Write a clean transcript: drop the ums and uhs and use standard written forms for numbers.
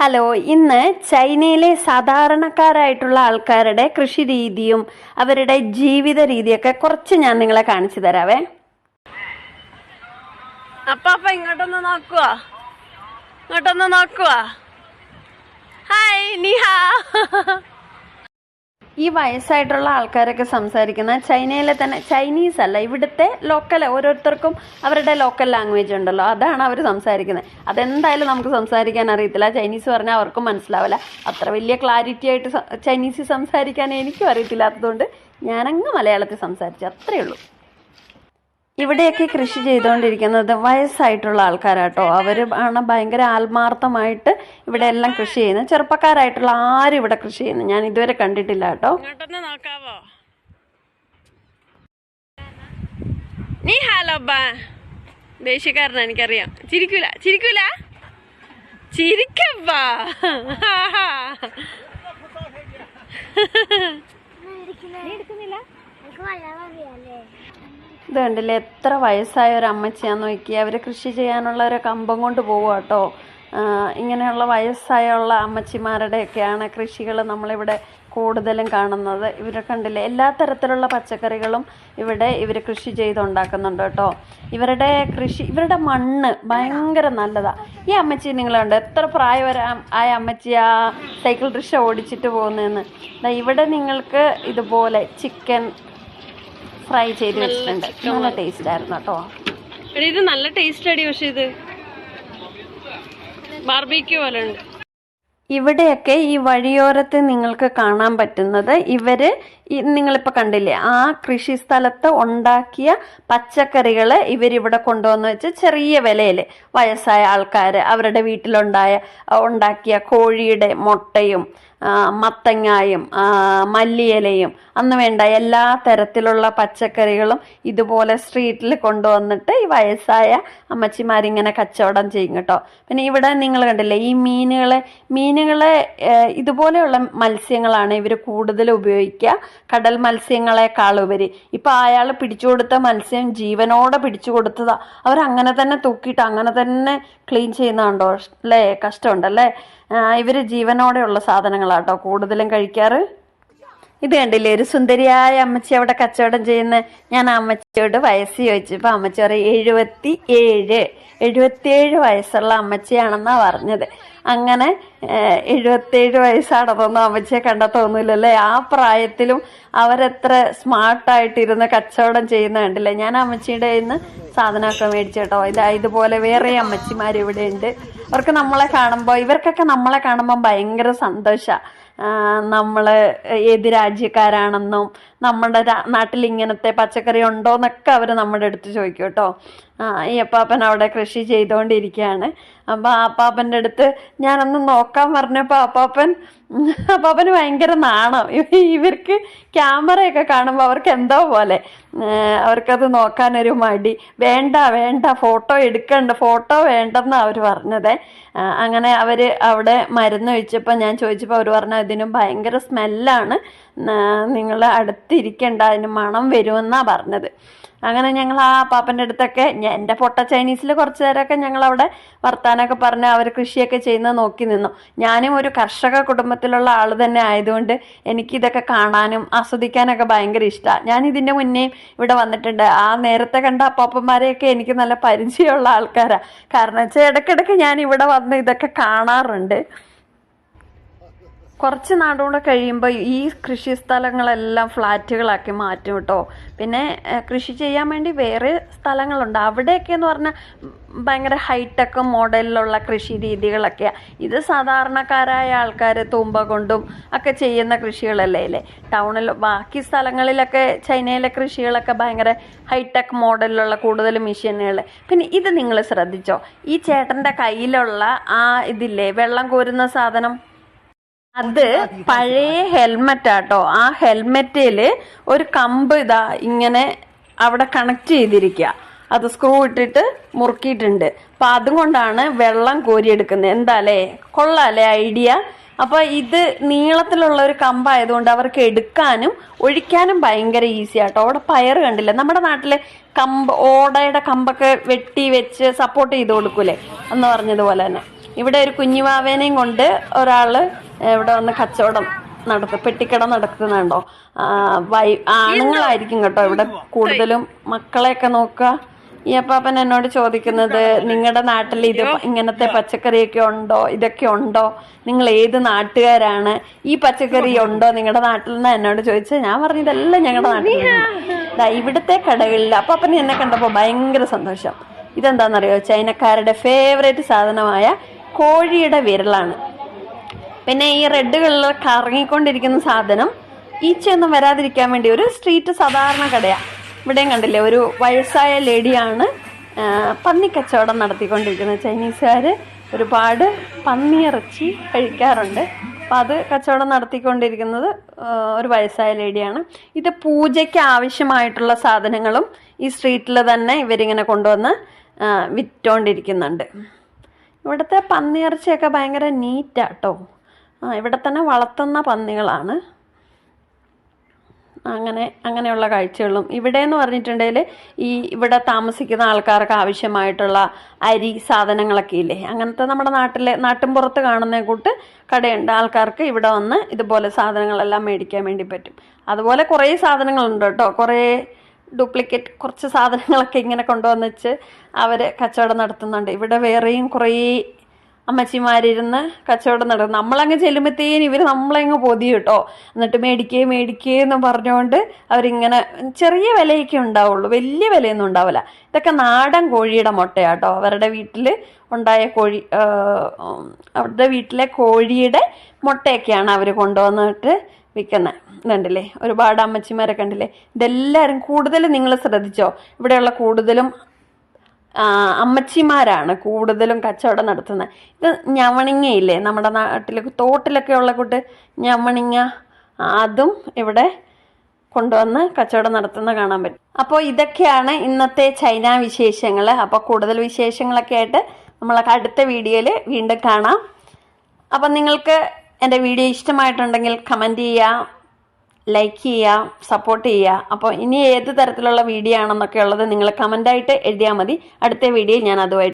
Hello, ഇന്ന് ചൈനയിലെ സാധാരണക്കാരായിട്ടുള്ള ആൾക്കാരുടെ കൃഷി രീതിയും അവരുടെ ജീവിത രീതിയൊക്കെ കുറച്ച് ഞാൻ നിങ്ങളെ കാണിച്ചു തരാവേ. അപ്പ ഇങ്ങോട്ടൊന്ന് നോക്കുവാ. ഹായ്, നിഹാ. ഈ വയസ്സായിട്ടുള്ള ആൾക്കാരൊക്കെ സംസാരിക്കുന്ന ചൈനയിലെ തന്നെ ചൈനീസ് അല്ല, ഇവിടുത്തെ ലോക്കൽ, ഓരോരുത്തർക്കും അവരുടെ ലോക്കൽ ലാംഗ്വേജ് ഉണ്ടല്ലോ, അതാണ് അവർ സംസാരിക്കുന്നത്. അതെന്തായാലും നമുക്ക് സംസാരിക്കാൻ അറിയത്തില്ല. ചൈനീസ് പറഞ്ഞാൽ അവർക്കും മനസ്സിലാവില്ല. അത്ര വലിയ ക്ലാരിറ്റി ആയിട്ട് ചൈനീസ് സംസാരിക്കാൻ എനിക്കും അറിയത്തില്ലാത്തതുകൊണ്ട് ഞാനങ്ങ് മലയാളത്തിൽ സംസാരിച്ചു, അത്രയേ ഉള്ളൂ. ഇവിടെയൊക്കെ കൃഷി ചെയ്തുകൊണ്ടിരിക്കുന്നത് വയസ്സായിട്ടുള്ള ആൾക്കാരാട്ടോ. അവർ ആണ് ഭയങ്കര ആത്മാർത്ഥമായിട്ട് ഇവിടെ എല്ലാം കൃഷി ചെയ്യുന്നത്. ചെറുപ്പക്കാരായിട്ടുള്ള ആരും ഇവിടെ കൃഷി ചെയ്യുന്നു ഞാൻ ഇതുവരെ കണ്ടിട്ടില്ല കേട്ടോ. നീ ഹലോ ദേശീയക്കാരനാ, എനിക്കറിയാം. ചിരിക്കൂല ചിരിക്കപ്പാ. ഇത് കണ്ടില്ലേ, എത്ര വയസ്സായ ഒരു അമ്മച്ചിയാന്ന് നോക്കി. അവർ കൃഷി ചെയ്യാനുള്ള ഒരു കമ്പം കൊണ്ട് പോവുക കേട്ടോ. ഇങ്ങനെയുള്ള വയസ്സായുള്ള അമ്മച്ചിമാരുടെയൊക്കെയാണ് കൃഷികൾ നമ്മളിവിടെ കൂടുതലും കാണുന്നത്. ഇവരെ കണ്ടില്ലേ, എല്ലാ തരത്തിലുള്ള പച്ചക്കറികളും ഇവിടെ ഇവർ കൃഷി ചെയ്തുണ്ടാക്കുന്നുണ്ട് കേട്ടോ. ഇവരുടെ മണ്ണ് ഭയങ്കര നല്ലതാണ്. ഈ അമ്മച്ചി നിങ്ങളുണ്ട്, എത്ര പ്രായമായ അമ്മച്ചിയാ സൈക്കിൾ റിക്ഷ ഓടിച്ചിട്ട് പോകുന്നതെന്ന്. ഇവിടെ നിങ്ങൾക്ക് ഇതുപോലെ ചിക്കൻ ഫ്രൈ ചെയ്ത് വെച്ചിട്ടുണ്ട്. നല്ല ടേസ്റ്റ് ആയിരുന്നു കേട്ടോ. ഇത് നല്ല ടേസ്റ്റ് അടി. പക്ഷെ ഇത് ബാർബിക്യൂ പോലെ ഉണ്ട്. ഇവിടെയൊക്കെ ഈ വഴിയോരത്ത് നിങ്ങൾക്ക് കാണാൻ പറ്റുന്നത് നിങ്ങളിപ്പോൾ കണ്ടില്ലേ, ആ കൃഷി സ്ഥലത്ത് ഉണ്ടാക്കിയ പച്ചക്കറികൾ ഇവരിവിടെ കൊണ്ടുവന്ന് വെച്ച് ചെറിയ വിലയിൽ വയസ്സായ ആൾക്കാർ അവരുടെ ഉണ്ടാക്കിയ കോഴിയുടെ മുട്ടയും മത്തങ്ങായും മല്ലിയിലയും അന്ന് വേണ്ട എല്ലാ തരത്തിലുള്ള പച്ചക്കറികളും ഇതുപോലെ സ്ട്രീറ്റിൽ കൊണ്ടുവന്നിട്ട് ഈ വയസ്സായ അമ്മച്ചിമാരിങ്ങനെ കച്ചവടം ചെയ്യും കേട്ടോ. പിന്നെ ഇവിടെ നിങ്ങൾ കണ്ടില്ലേ, ഈ മീനുകളെ ഇതുപോലെയുള്ള മത്സ്യങ്ങളാണ് ഇവർ കൂടുതൽ ഉപയോഗിക്കുക, കടൽ മത്സ്യങ്ങളെക്കാളുപരി. ഇപ്പം അയാൾ പിടിച്ചു കൊടുത്ത മത്സ്യം ജീവനോടെ പിടിച്ചു കൊടുത്തതാ. അവരങ്ങനെ തന്നെ തൂക്കിയിട്ട് അങ്ങനെ തന്നെ ക്ലീൻ ചെയ്യുന്നുണ്ടോ അല്ലേ? കഷ്ടമുണ്ടല്ലേ. ഇവർ ജീവനോടെയുള്ള സാധനങ്ങളാട്ടോ കൂടുതലും കഴിക്കാറ്. ഇത് കണ്ടില്ലേ, ഒരു സുന്ദരിയായ അമ്മച്ചി അവിടെ കച്ചവടം ചെയ്യുന്ന. ഞാൻ ആ അമ്മച്ചിയോട് വയസ്സ് ചോദിച്ചപ്പോൾ അമ്മച്ചി പറയും 77 വയസ്സുള്ള അമ്മച്ചിയാണെന്നാണ് പറഞ്ഞത്. അങ്ങനെ 77 വയസ്സാണെന്നൊന്നും അമ്മച്ചിയെ കണ്ടാൽ തോന്നൂലല്ലേ. ആ പ്രായത്തിലും അവരെത്ര സ്മാർട്ടായിട്ടിരുന്ന് കച്ചവടം ചെയ്യുന്ന കണ്ടില്ലേ. ഞാൻ അമ്മച്ചിയുടെ കയ്യിൽ സാധനമൊക്കെ മേടിച്ചു കേട്ടോ. ഇതുപോലെ വേറെ അമ്മച്ചിമാർ ഇവിടെ ഉണ്ട്. ഇവർക്കൊക്കെ നമ്മളെ കാണുമ്പോൾ ഭയങ്കര സന്തോഷമാണ്. നമ്മൾ ഏത് രാജ്യക്കാരാണെന്നും നമ്മുടെ നാട്ടിൽ ഇങ്ങനത്തെ പച്ചക്കറി ഉണ്ടോ എന്നൊക്കെ അവർ നമ്മുടെ അടുത്ത് ചോദിക്കും കേട്ടോ. ഈ അപ്പാപ്പൻ അവിടെ കൃഷി ചെയ്തുകൊണ്ടിരിക്കുകയാണ്. അപ്പോൾ ആ അപ്പാപ്പൻ്റെ അടുത്ത് ഞാനൊന്ന് നോക്കാൻ പറഞ്ഞപ്പോൾ അപ്പാപ്പന് ഭയങ്കര നാണം. ഇവർക്ക് ക്യാമറയൊക്കെ കാണുമ്പോൾ അവർക്ക് എന്തോ പോലെ, അവർക്കത് നോക്കാനൊരു മടി. വേണ്ട ഫോട്ടോ വേണ്ടെന്നാണ് അവർ പറഞ്ഞത്. അങ്ങനെ അവർ അവിടെ മരുന്ന് ഒഴിച്ചപ്പോൾ ഞാൻ ചോദിച്ചപ്പോൾ അവർ പറഞ്ഞു ഇതിനും ഭയങ്കര സ്മെല്ലാണ്, നിങ്ങൾ അടുത്തിരിക്കണ്ട, അതിന് മണം വരുമെന്നാണ് പറഞ്ഞത്. അങ്ങനെ ഞങ്ങൾ ആ പാപ്പൻ്റെ അടുത്തൊക്കെ എൻ്റെ പൊട്ട ചൈനീസിൽ കുറച്ച് നേരമൊക്കെ ഞങ്ങളവിടെ വർത്താനമൊക്കെ പറഞ്ഞ് അവർ കൃഷിയൊക്കെ ചെയ്യുന്നത് നോക്കി നിന്നു. ഞാനും ഒരു കർഷക കുടുംബത്തിലുള്ള ആൾ തന്നെ ആയതുകൊണ്ട് എനിക്കിതൊക്കെ കാണാനും ആസ്വദിക്കാനൊക്കെ ഭയങ്കര ഇഷ്ടമാണ്. ഞാൻ ഇതിൻ്റെ മുന്നേയും ഇവിടെ വന്നിട്ടുണ്ട്. ആ നേരത്തെ കണ്ട അപ്പാപ്പന്മാരെയൊക്കെ എനിക്ക് നല്ല പരിചയമുള്ള ആൾക്കാരാണ്. കാരണം വെച്ചാൽ ഇടയ്ക്കിടയ്ക്ക് ഞാൻ ഇവിടെ വന്ന് ഇതൊക്കെ കാണാറുണ്ട്. കുറച്ച് നാടുകൂടെ കഴിയുമ്പോൾ ഈ കൃഷി സ്ഥലങ്ങളെല്ലാം ഫ്ലാറ്റുകളാക്കി മാറ്റും കേട്ടോ. പിന്നെ കൃഷി ചെയ്യാൻ വേണ്ടി വേറെ സ്ഥലങ്ങളുണ്ട്. അവിടെയൊക്കെ എന്ന് പറഞ്ഞാൽ ഭയങ്കര ഹൈടെക് മോഡലിലുള്ള കൃഷി രീതികളൊക്കെയാണ്. ഇത് സാധാരണക്കാരായ ആൾക്കാർ തൂമ്പ കൊണ്ടും ഒക്കെ ചെയ്യുന്ന കൃഷികളല്ലേ. ടൗണിൽ ബാക്കി സ്ഥലങ്ങളിലൊക്കെ ചൈനയിലെ കൃഷികളൊക്കെ ഭയങ്കര ഹൈടെക് മോഡലിലുള്ള കൂടുതൽ മെഷീനുകൾ. പിന്നെ ഇത് നിങ്ങൾ ശ്രദ്ധിച്ചോ, ഈ ചേട്ടൻ്റെ കയ്യിലുള്ള ആ ഇതില്ലേ വെള്ളം കോരുന്ന സാധനം, അത് പഴയ ഹെൽമെറ്റാട്ടോ. ആ ഹെൽമെറ്റിൽ ഒരു കമ്പ് ഇങ്ങനെ അവിടെ കണക്ട് ചെയ്തിരിക്കുക. അത് സ്ക്രൂ ഇട്ടിട്ട് മുറുക്കിയിട്ടുണ്ട്. അപ്പം അതുകൊണ്ടാണ് വെള്ളം കോരിയെടുക്കുന്നത്. എന്താല്ലേ, കൊള്ളാല്ലേ ഐഡിയ. അപ്പോൾ ഇത് നീളത്തിലുള്ള ഒരു കമ്പായതുകൊണ്ട് അവർക്ക് എടുക്കാനും ഒഴിക്കാനും ഭയങ്കര ഈസി ആട്ടോ. അവിടെ പയർ കണ്ടില്ല, നമ്മുടെ നാട്ടിലെ ഓടയുടെ കമ്പൊക്കെ വെട്ടി വെച്ച് സപ്പോർട്ട് ചെയ്ത് കൊടുക്കൂലേ എന്ന് പറഞ്ഞതുപോലെ തന്നെ ഇവിടെ ഒരു കുഞ്ഞുവാവേനെയും കൊണ്ട് ഒരാൾ ഇവിടെ വന്ന് കച്ചവടം പെട്ടിക്കട നടക്കുന്നുണ്ടോ. ആണുങ്ങളായിരിക്കും കേട്ടോ ഇവിടെ കൂടുതലും. മക്കളെയൊക്കെ നോക്കുക. ഈ അപ്പാപ്പൻ എന്നോട് ചോദിക്കുന്നത്, നിങ്ങളുടെ നാട്ടിൽ ഇത് ഇങ്ങനത്തെ പച്ചക്കറിയൊക്കെ ഉണ്ടോ, ഇതൊക്കെ ഉണ്ടോ, നിങ്ങൾ ഏത് നാട്ടുകാരാണ്, ഈ പച്ചക്കറി ഉണ്ടോ നിങ്ങളുടെ നാട്ടിൽ നിന്ന് എന്നോട് ചോദിച്ചാൽ ഞാൻ പറഞ്ഞു ഇതെല്ലാം ഞങ്ങളുടെ നാട്ടിൽ നിന്ന്. ഇവിടുത്തെ കടകളിൽ അപ്പാപ്പന് എന്നെ കണ്ടപ്പോൾ ഭയങ്കര സന്തോഷം. ഇതെന്താണെന്നറിയോ, ചൈനക്കാരുടെ ഫേവറേറ്റ് സാധനമായ കോഴിയുടെ വിരലാണ്. പിന്നെ ഈ റെഡ് കളറിൽ കറങ്ങിക്കൊണ്ടിരിക്കുന്ന സാധനം ഈച്ചയൊന്നും വരാതിരിക്കാൻ വേണ്ടി ഒരു സ്ട്രീറ്റ് സാധാരണ കടയാണ്. ഇവിടെയും കണ്ടില്ലേ, ഒരു വയസ്സായ ലേഡിയാണ് പന്നിക്കച്ചവടം നടത്തിക്കൊണ്ടിരിക്കുന്നത്. ചൈനീസുകാർ ഒരുപാട് പന്നിയിറച്ചി കഴിക്കാറുണ്ട്. അപ്പം അത് കച്ചവടം നടത്തിക്കൊണ്ടിരിക്കുന്നത് ഒരു വയസ്സായ ലേഡിയാണ്. ഇത് പൂജയ്ക്ക് ആവശ്യമായിട്ടുള്ള സാധനങ്ങളും ഈ സ്ട്രീറ്റിൽ തന്നെ ഇവരിങ്ങനെ കൊണ്ടുവന്ന് വിറ്റോണ്ടിരിക്കുന്നുണ്ട്. ഇവിടുത്തെ പന്നിയിറച്ചിയൊക്കെ ഭയങ്കര നീറ്റാട്ടോ. ഇവിടെ തന്നെ വളർത്തുന്ന പന്നികളാണ്. അങ്ങനെയുള്ള കാഴ്ചകളും ഇവിടെ എന്ന് പറഞ്ഞിട്ടുണ്ടെങ്കിൽ ഇവിടെ താമസിക്കുന്ന ആൾക്കാർക്ക് ആവശ്യമായിട്ടുള്ള അരി സാധനങ്ങളൊക്കെ ഇല്ലേ, അങ്ങനത്തെ നമ്മുടെ നാട്ടിൻപുറത്ത് കാണുന്ന കൂട്ട് കടയുണ്ട്. ആൾക്കാർക്ക് ഇവിടെ വന്ന് ഇതുപോലെ സാധനങ്ങളെല്ലാം മേടിക്കാൻ വേണ്ടി പറ്റും. അതുപോലെ കുറേ സാധനങ്ങളുണ്ട് കേട്ടോ. കുറേ ഡ്യൂപ്ലിക്കേറ്റ് കുറച്ച് സാധനങ്ങളൊക്കെ ഇങ്ങനെ കൊണ്ടുവന്നിച്ച് അവർ കച്ചവടം നടത്തുന്നുണ്ട്. ഇവിടെ വേറെയും കുറേ അമ്മച്ചിമാരിരുന്ന് കച്ചവടം നടക്കും. നമ്മളങ്ങ് ചെല്ലുമ്പോഴത്തേനും ഇവർ നമ്മളങ്ങ് പൊതിയും കേട്ടോ. എന്നിട്ട് മേടിക്കേ എന്ന് പറഞ്ഞുകൊണ്ട് അവരിങ്ങനെ ചെറിയ വിലയൊക്കെ ഉണ്ടാവുള്ളൂ, വലിയ വിലയൊന്നും ഉണ്ടാവില്ല. ഇതൊക്കെ നാടൻ കോഴിയുടെ മുട്ടയാട്ടോ. അവരുടെ വീട്ടിൽ ഉണ്ടായ അവരുടെ വീട്ടിലെ കോഴിയുടെ മുട്ടയൊക്കെയാണ് അവർ കൊണ്ടുവന്നിട്ട് വിൽക്കുന്നത്. ഇതുണ്ടല്ലേ, ഒരുപാട് അമ്മച്ചിമാരെ കണ്ടില്ലേ. ഇതെല്ലാവരും കൂടുതലും നിങ്ങൾ ശ്രദ്ധിച്ചോ, ഇവിടെയുള്ള കൂടുതലും അമ്മച്ചിമാരാണ് കൂടുതലും കച്ചവടം നടത്തുന്നത്. ഇത് ഞവണിങ്ങയില്ലേ, നമ്മുടെ നാട്ടിൽ തോട്ടിലൊക്കെ ഉള്ള കൂട്ട് ഞവണിങ്ങ, അതും ഇവിടെ കൊണ്ടുവന്ന് കച്ചവടം നടത്തുന്ന കാണാൻ പറ്റും. അപ്പോൾ ഇതൊക്കെയാണ് ഇന്നത്തെ ചൈന വിശേഷങ്ങൾ. അപ്പോൾ കൂടുതൽ വിശേഷങ്ങളൊക്കെ ആയിട്ട് നമ്മളൊക്കെ അടുത്ത വീഡിയോയിൽ വീണ്ടും കാണാം. അപ്പം നിങ്ങൾക്ക് എൻ്റെ വീഡിയോ ഇഷ്ടമായിട്ടുണ്ടെങ്കിൽ കമൻറ്റ് ചെയ്യുക, ലൈക്ക് ചെയ്യുക, സപ്പോർട്ട് ചെയ്യുക. അപ്പോൾ ഇനി ഏത് തരത്തിലുള്ള വീഡിയോ ആണെന്നൊക്കെ ഉള്ളത് നിങ്ങൾ കമൻ്റായിട്ട് എഴുതിയാൽ മതി. അടുത്ത വീഡിയോയിൽ ഞാൻ അതുമായിട്ട്